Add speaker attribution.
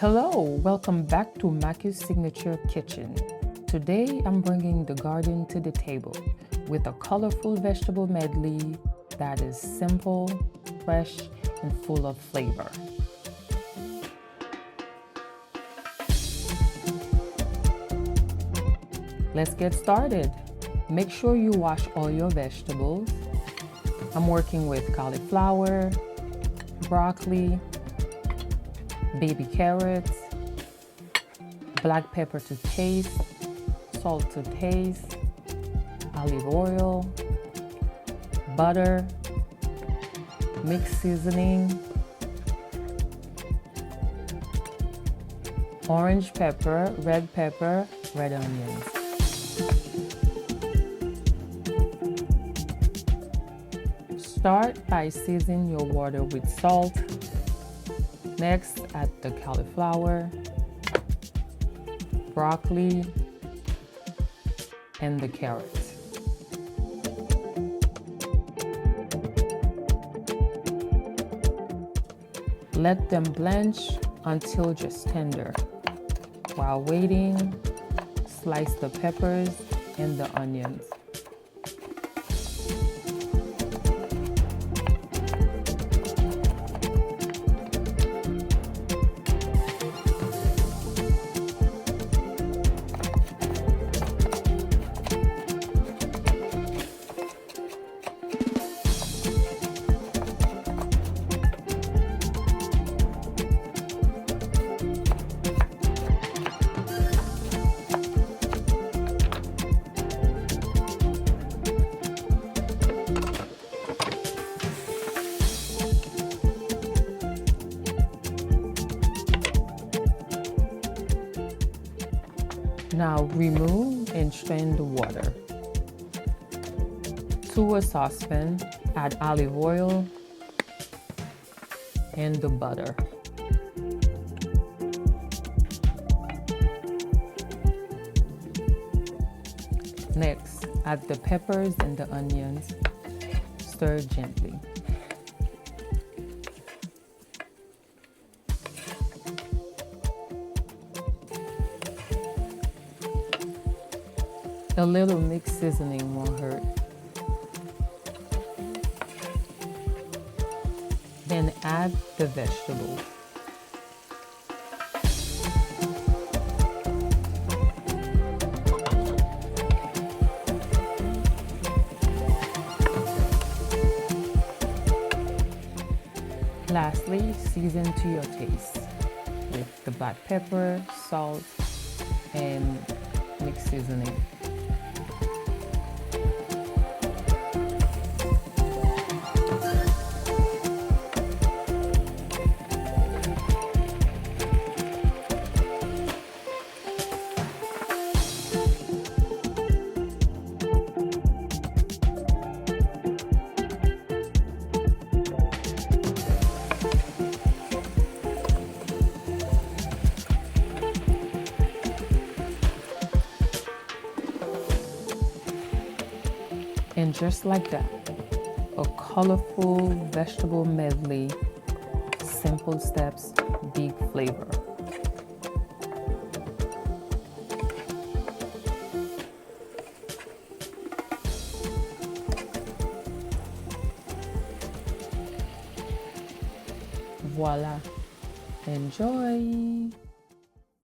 Speaker 1: Hello, welcome back to Macuse Signature Kitchen. Today I'm bringing the garden to the table with a colorful vegetable medley that is simple, fresh, and full of flavor. Let's get started. Make sure you wash all your vegetables. I'm working with cauliflower, broccoli, baby carrots, black pepper to taste, salt to taste, olive oil, butter, mixed seasoning, orange pepper, red onions. Start by seasoning your water with salt. Next, add the cauliflower, broccoli, and the carrots. Let them blanch until just tender. While waiting, slice the peppers and the onions. Now remove and strain the water. To a saucepan, add olive oil and the butter. Next, add the peppers and the onions. Stir gently. A little mixed seasoning won't hurt. Then add the vegetables. Lastly, season to your taste with the black pepper, salt, and mixed seasoning. And just like that, a colorful vegetable medley, simple steps, big flavor. Voila, enjoy!